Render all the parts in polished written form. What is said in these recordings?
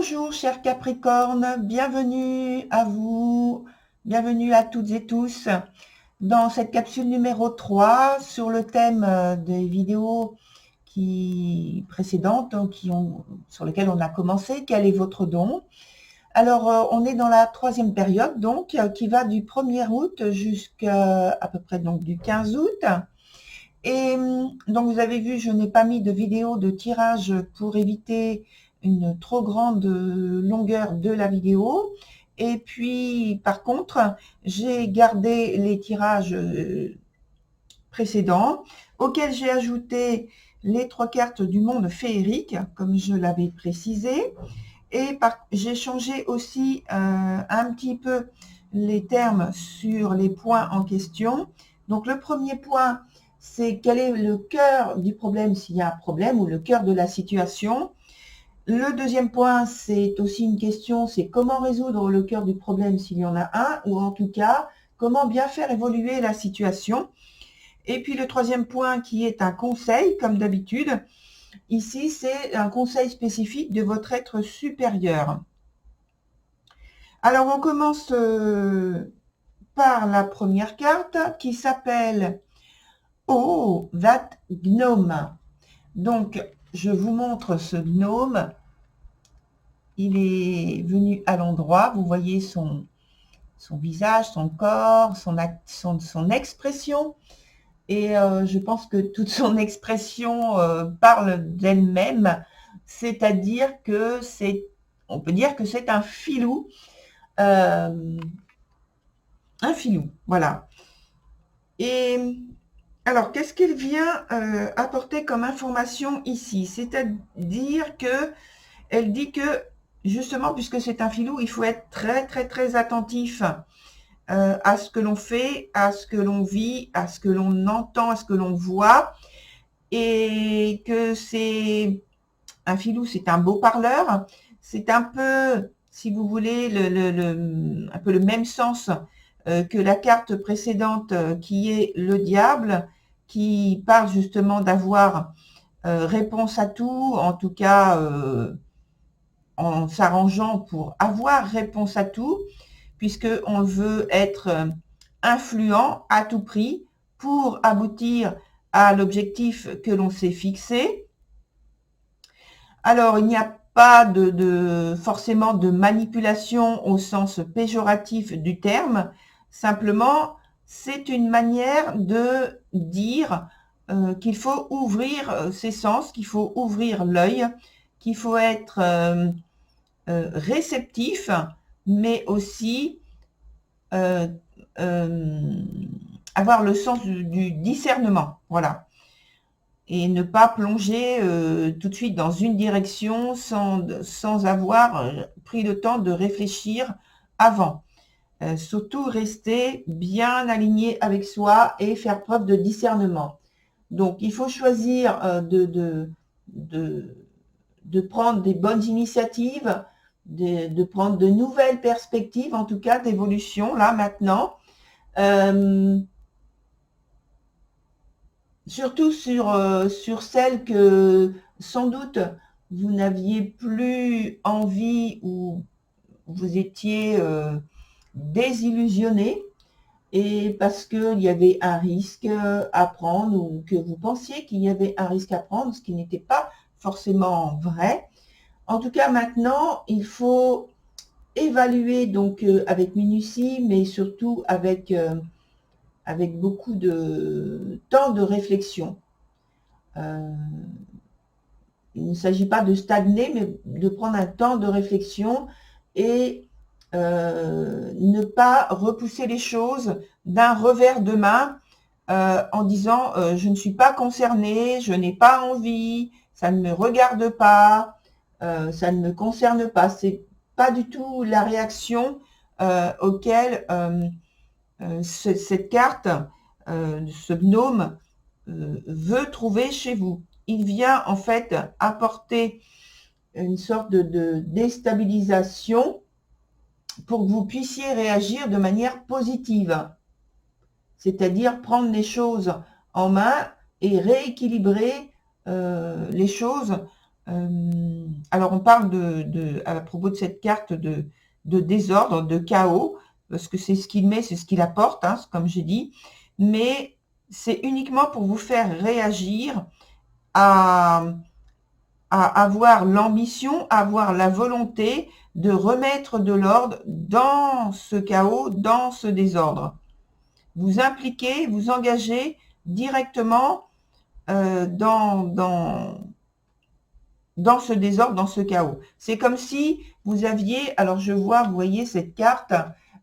Bonjour chers Capricornes, bienvenue à vous, bienvenue à toutes et tous dans cette capsule numéro 3 sur le thème des vidéos précédentes sur lesquelles on a commencé, quel est votre don? Alors on est dans la troisième période donc qui va du 1er août jusqu'à à peu près donc du 15 août. Et donc vous avez vu, je n'ai pas mis de vidéo de tirage pour éviter une trop grande longueur de la vidéo. Et puis par contre, j'ai gardé les tirages précédents auxquels j'ai ajouté les 3 cartes du monde féerique, comme je l'avais précisé. Et j'ai changé aussi un petit peu les termes sur les points en question. Donc le premier point, c'est quel est le cœur du problème s'il y a un problème ou le cœur de la situation. Le deuxième point, c'est aussi une question, c'est comment résoudre le cœur du problème s'il y en a un, ou en tout cas, comment bien faire évoluer la situation. Et puis le troisième point qui est un conseil, comme d'habitude, ici c'est un conseil spécifique de votre être supérieur. Alors on commence par la première carte qui s'appelle Oh, that gnome. Donc, je vous montre ce gnome. Il est venu à l'endroit. Vous voyez son visage, son corps, son expression. Et je pense que toute son expression parle d'elle-même. C'est-à-dire que on peut dire que c'est un filou. Un filou, voilà. Et alors, qu'est-ce qu'elle vient apporter comme information ici? C'est-à-dire que elle dit que, justement, puisque c'est un filou, il faut être très, très, très attentif à ce que l'on fait, à ce que l'on vit, à ce que l'on entend, à ce que l'on voit. Et que c'est un filou, c'est un beau parleur. C'est un peu, si vous voulez, un peu le même sens que la carte précédente qui est le diable, qui parle justement d'avoir réponse à tout, en tout cas en s'arrangeant pour avoir réponse à tout, puisqu'on veut être influent à tout prix pour aboutir à l'objectif que l'on s'est fixé. Alors, il n'y a pas forcément de manipulation au sens péjoratif du terme, simplement, c'est une manière de dire qu'il faut ouvrir ses sens, qu'il faut ouvrir l'œil, qu'il faut être réceptif, mais aussi avoir le sens du discernement, voilà. Et ne pas plonger tout de suite dans une direction sans avoir pris le temps de réfléchir avant. Surtout rester bien aligné avec soi et faire preuve de discernement. Donc, il faut choisir de prendre des bonnes initiatives, de prendre de nouvelles perspectives, en tout cas d'évolution, là, maintenant. Surtout sur celles que, sans doute, vous n'aviez plus envie ou vous étiez désillusionné et parce qu'il y avait un risque à prendre ou que vous pensiez qu'il y avait un risque à prendre, ce qui n'était pas forcément vrai. En tout cas, maintenant, il faut évaluer donc avec minutie, mais surtout avec beaucoup de temps de réflexion. Il ne s'agit pas de stagner, mais de prendre un temps de réflexion et ne pas repousser les choses d'un revers de main en disant je ne suis pas concerné, je n'ai pas envie, ça ne me regarde pas, ça ne me concerne pas. C'est pas du tout la réaction auquel cette carte, ce gnome, veut trouver chez vous. Il vient en fait apporter une sorte de déstabilisation pour que vous puissiez réagir de manière positive, c'est-à-dire prendre les choses en main et rééquilibrer les choses Alors, on parle à propos de cette carte de désordre, de chaos, parce que c'est ce qu'il met, c'est ce qu'il apporte, hein, comme j'ai dit, mais c'est uniquement pour vous faire réagir à avoir l'ambition, avoir la volonté de remettre de l'ordre dans ce chaos, dans ce désordre. Vous impliquez, vous engagez directement dans ce désordre, dans ce chaos. C'est comme si vous aviez, alors je vois, vous voyez cette carte,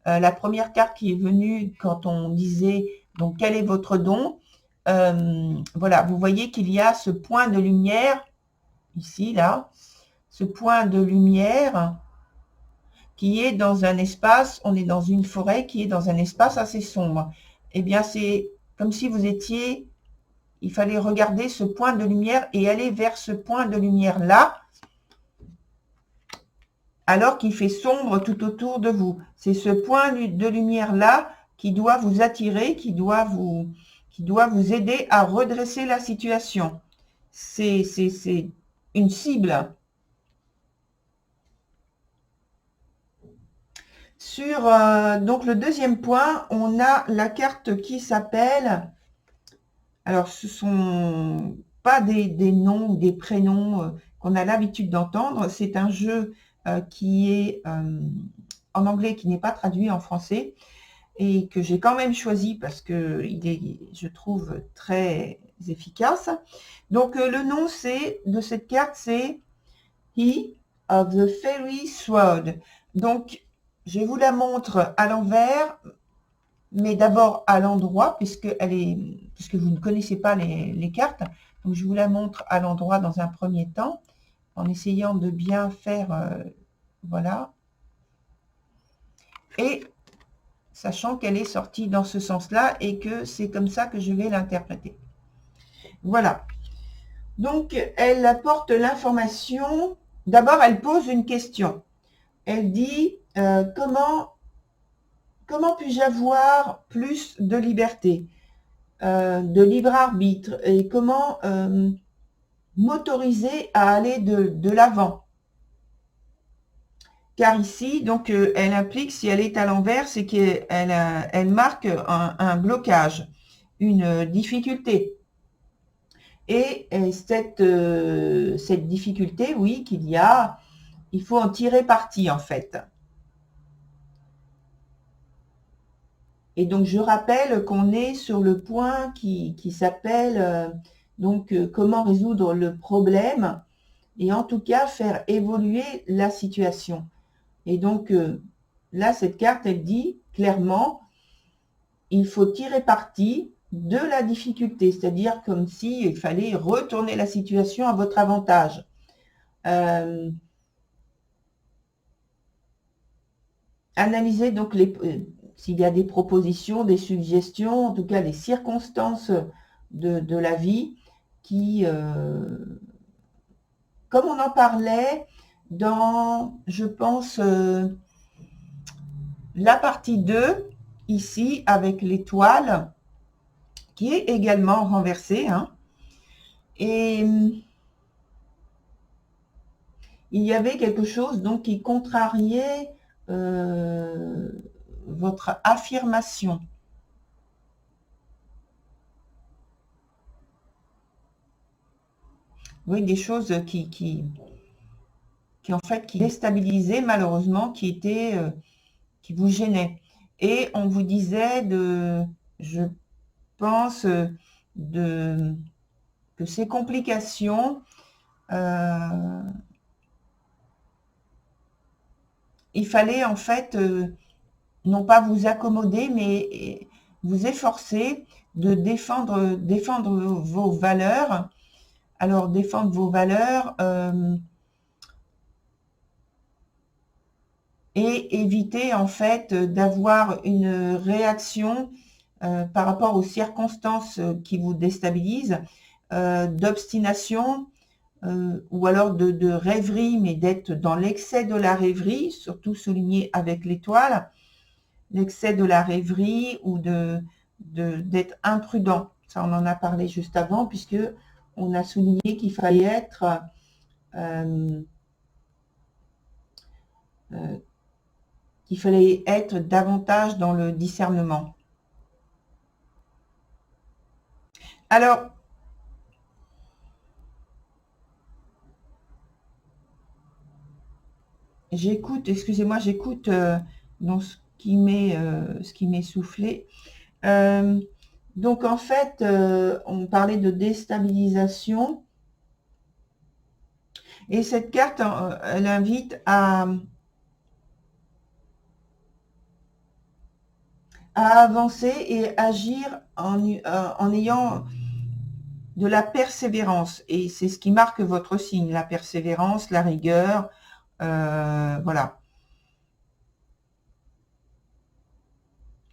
la première carte qui est venue quand on disait, donc quel est votre don, voilà, vous voyez qu'il y a ce point de lumière, ici, là, ce point de lumière qui est dans un espace, on est dans une forêt qui est dans un espace assez sombre. Eh bien, c'est comme si vous étiez, il fallait regarder ce point de lumière et aller vers ce point de lumière-là, alors qu'il fait sombre tout autour de vous. C'est ce point de lumière-là qui doit vous attirer, qui doit vous aider à redresser la situation. C'est une cible. Sur donc le deuxième point, on a la carte qui s'appelle, alors ce sont pas des noms ou des prénoms qu'on a l'habitude d'entendre, c'est un jeu qui est en anglais, qui n'est pas traduit en français, et que j'ai quand même choisi parce que il est, je trouve, très efficace. Donc le nom de cette carte, c'est He of the Fairy Sword. Donc je vous la montre à l'envers, mais d'abord à l'endroit, puisque vous ne connaissez pas les cartes. Donc je vous la montre à l'endroit dans un premier temps, en essayant de bien faire, voilà. Et sachant qu'elle est sortie dans ce sens-là et que c'est comme ça que je vais l'interpréter. Voilà. Donc, elle apporte l'information. D'abord, elle pose une question. Elle dit comment puis-je avoir plus de liberté, de libre arbitre, et comment m'autoriser à aller de l'avant. Car ici, donc, elle implique, si elle est à l'envers, c'est qu'elle marque un blocage, une difficulté. Et cette difficulté, oui, il faut en tirer parti, en fait. Et donc, je rappelle qu'on est sur le point qui s'appelle comment résoudre le problème et en tout cas faire évoluer la situation. Et donc, là, cette carte, elle dit clairement, il faut tirer parti de la difficulté, c'est-à-dire comme s'il fallait retourner la situation à votre avantage. Analysez donc s'il y a des propositions, des suggestions, en tout cas les circonstances de la vie qui, comme on en parlait dans, je pense, la partie 2, ici, avec l'étoile, qui est également renversée. Hein, et il y avait quelque chose donc qui contrariait votre affirmation. Oui, des choses qui en fait qui déstabilisaient malheureusement, qui vous gênaient. Et on vous disait je pense que ces complications il fallait en fait non pas vous accommoder, mais vous efforcer de défendre vos valeurs. Alors, défendre vos valeurs et éviter en fait d'avoir une réaction par rapport aux circonstances qui vous déstabilisent, d'obstination ou alors de rêverie, mais d'être dans l'excès de la rêverie, surtout souligné avec l'étoile, l'excès de la rêverie ou d'être imprudent. Ça, on en a parlé juste avant, puisque on a souligné qu'il fallait être qu'il fallait être davantage dans le discernement. Alors, j'écoute, excusez-moi, j'écoute dans ce qui m'est soufflé. Donc en fait, on parlait de déstabilisation. Et cette carte, elle invite à avancer et agir en ayant de la persévérance. Et c'est ce qui marque votre signe, la persévérance, la rigueur, voilà.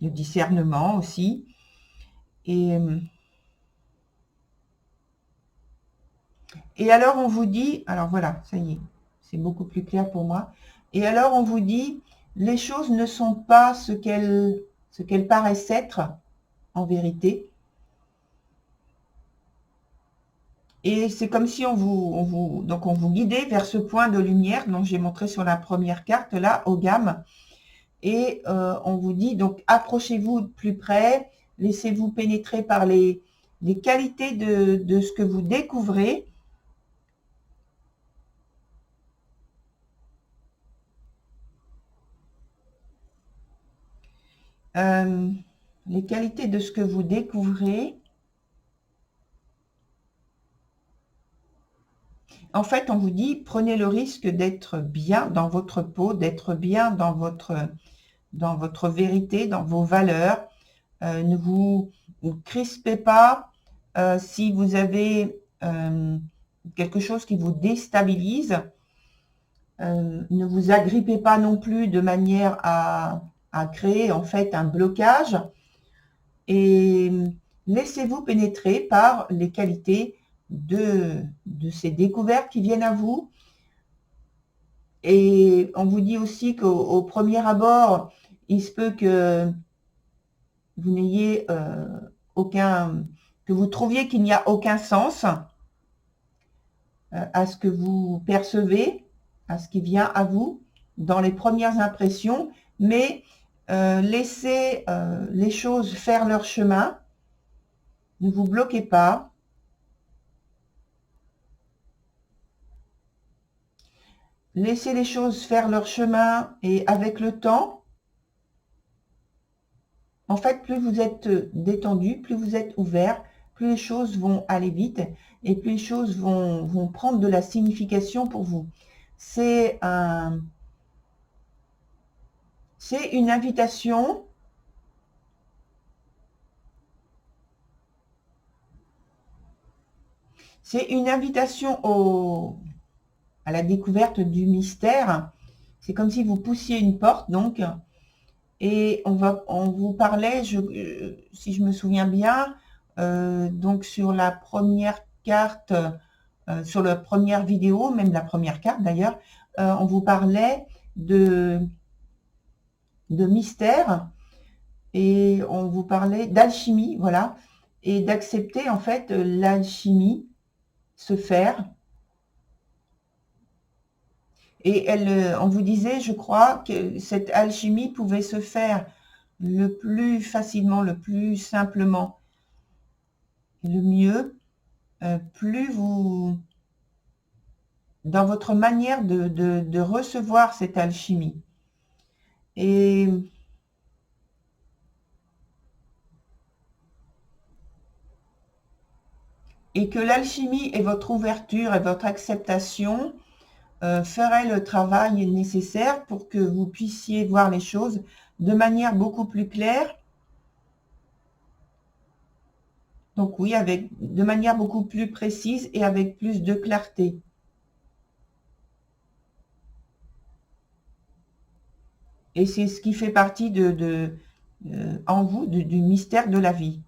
Le discernement aussi. Et alors on vous dit, alors voilà, ça y est, c'est beaucoup plus clair pour moi. Et alors on vous dit, les choses ne sont pas ce qu'elles paraissent être en vérité. Et c'est comme si on vous guidait vers ce point de lumière dont j'ai montré sur la première carte là, au gamme. Et on vous dit donc approchez-vous de plus près, laissez-vous pénétrer par les qualités de ce que vous découvrez. Les qualités de ce que vous découvrez. En fait, on vous dit, prenez le risque d'être bien dans votre peau, d'être bien dans votre vérité, dans vos valeurs. Ne vous crispez pas si vous avez quelque chose qui vous déstabilise. Ne vous agrippez pas non plus de manière à créer en fait un blocage. Et laissez-vous pénétrer par les qualités de ces découvertes qui viennent à vous. Et on vous dit aussi qu'au premier abord, il se peut que vous n'ayez que vous trouviez qu'il n'y a aucun sens à ce que vous percevez, à ce qui vient à vous dans les premières impressions, mais laissez les choses faire leur chemin. Ne vous bloquez pas. Laissez les choses faire leur chemin et avec le temps, en fait, plus vous êtes détendu, plus vous êtes ouvert, plus les choses vont aller vite et plus les choses vont prendre de la signification pour vous. C'est une invitation à la découverte du mystère. C'est comme si vous poussiez une porte, donc, et on vous parlait, si je me souviens bien, donc sur la première carte, sur la première vidéo, même la première carte d'ailleurs, on vous parlait de mystère et on vous parlait d'alchimie, voilà, et d'accepter en fait l'alchimie se faire. Et on vous disait, je crois, que cette alchimie pouvait se faire le plus facilement, le plus simplement, le mieux, plus vous, dans votre manière de recevoir cette alchimie. Et que l'alchimie et votre ouverture et votre acceptation ferait le travail nécessaire pour que vous puissiez voir les choses de manière beaucoup plus claire. Donc oui, de manière beaucoup plus précise et avec plus de clarté. Et c'est ce qui fait partie en vous du mystère de la vie.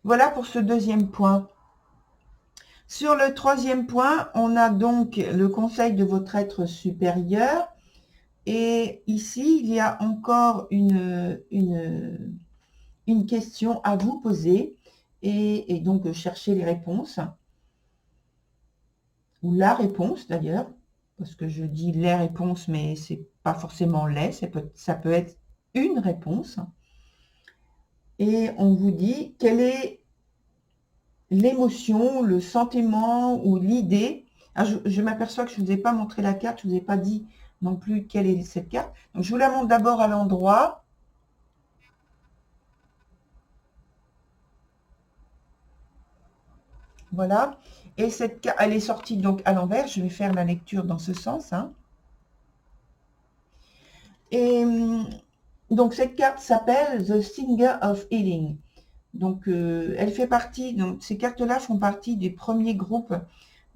Voilà pour ce deuxième point. Sur le troisième point, on a donc le conseil de votre être supérieur. Et ici, il y a encore une une question à vous poser et donc chercher les réponses, ou la réponse d'ailleurs, parce que je dis les réponses, mais c'est pas forcément les, ça peut être une réponse. Et on vous dit quelle est l'émotion, le sentiment ou l'idée. Je m'aperçois que je ne vous ai pas montré la carte, je ne vous ai pas dit non plus quelle est cette carte. Donc je vous la montre d'abord à l'endroit. Voilà. Et cette carte, elle est sortie donc à l'envers. Je vais faire la lecture dans ce sens. Hein. Et donc cette carte s'appelle The Singer of Healing. Donc elle fait partie, donc ces cartes-là font partie du premier groupe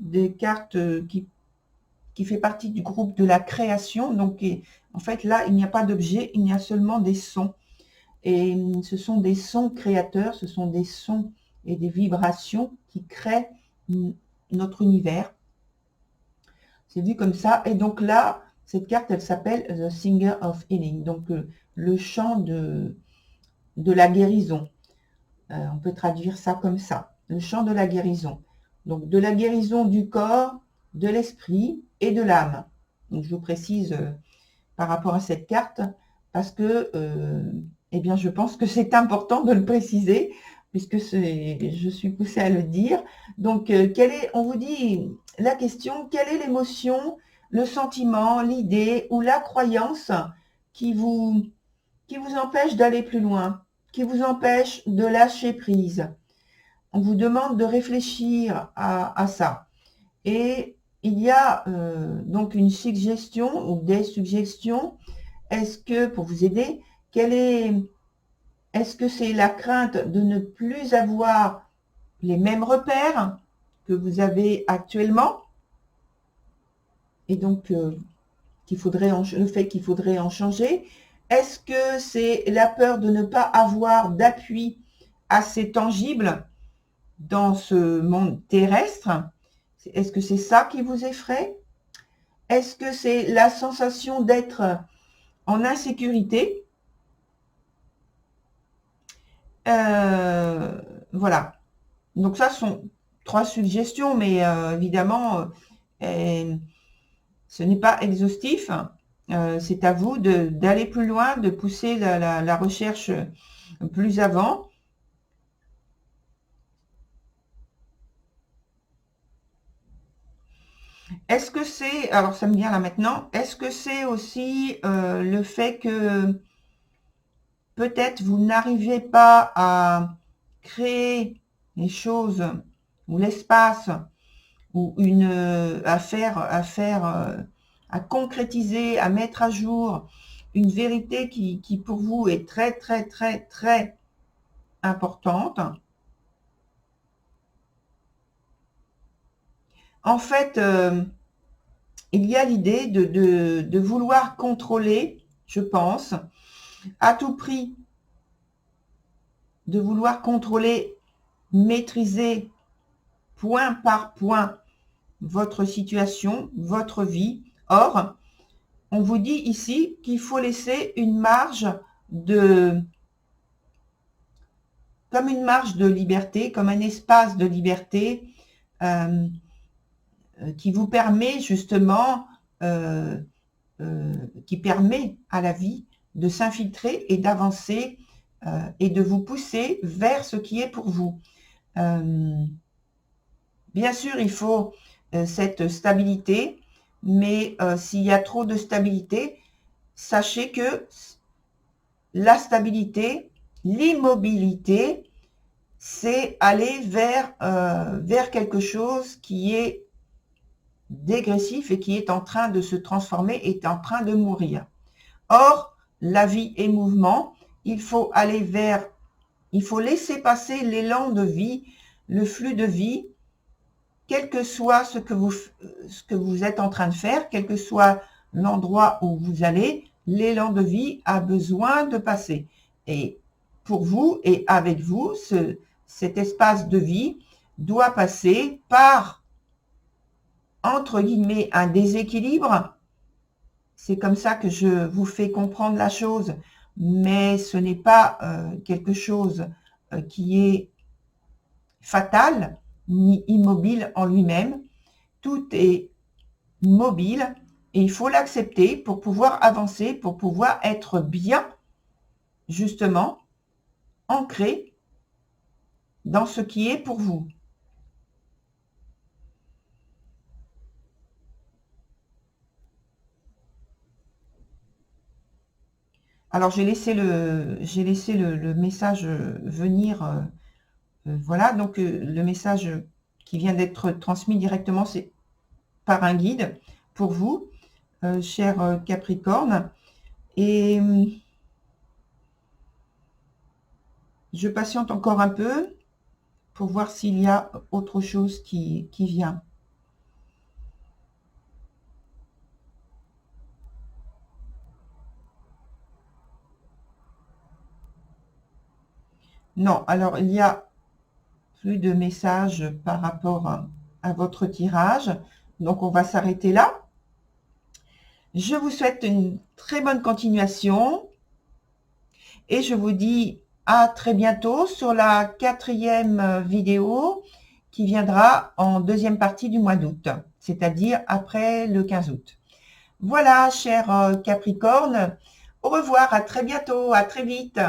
des cartes qui fait partie du groupe de la création. Donc en fait là, il n'y a pas d'objet, il y a seulement des sons. Et ce sont des sons créateurs, ce sont des sons et des vibrations qui créent notre univers. C'est vu comme ça. Et donc là, cette carte, elle s'appelle The Singer of Healing. Donc le chant de la guérison. On peut traduire ça comme ça. Le chant de la guérison. Donc de la guérison du corps, de l'esprit et de l'âme. Donc je vous précise par rapport à cette carte, parce que eh bien, je pense que c'est important de le préciser, puisque je suis poussée à le dire. Donc, on vous dit la question, quelle est l'émotion, le sentiment, l'idée ou la croyance qui vous empêche d'aller plus loin, qui vous empêche de lâcher prise? On vous demande de réfléchir à ça. Et il y a donc une suggestion ou des suggestions. Est-ce que, pour vous aider, est-ce que c'est la crainte de ne plus avoir les mêmes repères que vous avez actuellement et donc le fait qu'il faudrait en changer? Est-ce que c'est la peur de ne pas avoir d'appui assez tangible dans ce monde terrestre? Est-ce que c'est ça qui vous effraie? Est-ce que c'est la sensation d'être en insécurité? Voilà. Donc ça sont 3 suggestions, mais évidemment, ce n'est pas exhaustif. C'est à vous d'aller plus loin, de pousser la recherche plus avant. Est-ce que c'est, alors ça me vient là maintenant, est-ce que c'est aussi le fait que peut-être vous n'arrivez pas à créer les choses ou l'espace ou à concrétiser, à mettre à jour une vérité qui pour vous est très, très, très, très importante. En fait, il y a l'idée de vouloir contrôler, je pense, à tout prix, de vouloir contrôler, maîtriser point par point votre situation, votre vie. Or, on vous dit ici qu'il faut laisser une marge comme une marge de liberté, comme un espace de liberté qui vous permet justement, qui permet à la vie de s'infiltrer et d'avancer et de vous pousser vers ce qui est pour vous. Bien sûr, il faut cette stabilité, mais s'il y a trop de stabilité, sachez que la stabilité, l'immobilité, c'est aller vers quelque chose qui est dégressif et qui est en train de se transformer, est en train de mourir. Or, la vie est mouvement, il faut laisser passer l'élan de vie, le flux de vie, quel que soit ce que vous êtes en train de faire, quel que soit l'endroit où vous allez, l'élan de vie a besoin de passer. Et pour vous et avec vous, cet espace de vie doit passer par, entre guillemets, un déséquilibre. C'est comme ça que je vous fais comprendre la chose. mais ce n'est pas quelque chose qui est fatal ni immobile en lui-même. Tout est mobile et il faut l'accepter pour pouvoir avancer, pour pouvoir être bien, justement, ancré dans ce qui est pour vous. Alors, j'ai laissé le message venir. Voilà, donc le message qui vient d'être transmis directement, c'est par un guide pour vous, cher Capricorne. Et je patiente encore un peu pour voir s'il y a autre chose qui vient. Non, alors il y a plus de messages par rapport à votre tirage. Donc, on va s'arrêter là. Je vous souhaite une très bonne continuation et je vous dis à très bientôt sur la 4e vidéo qui viendra en deuxième partie du mois d'août, c'est-à-dire après le 15 août. Voilà, cher Capricorne, au revoir, à très bientôt, à très vite.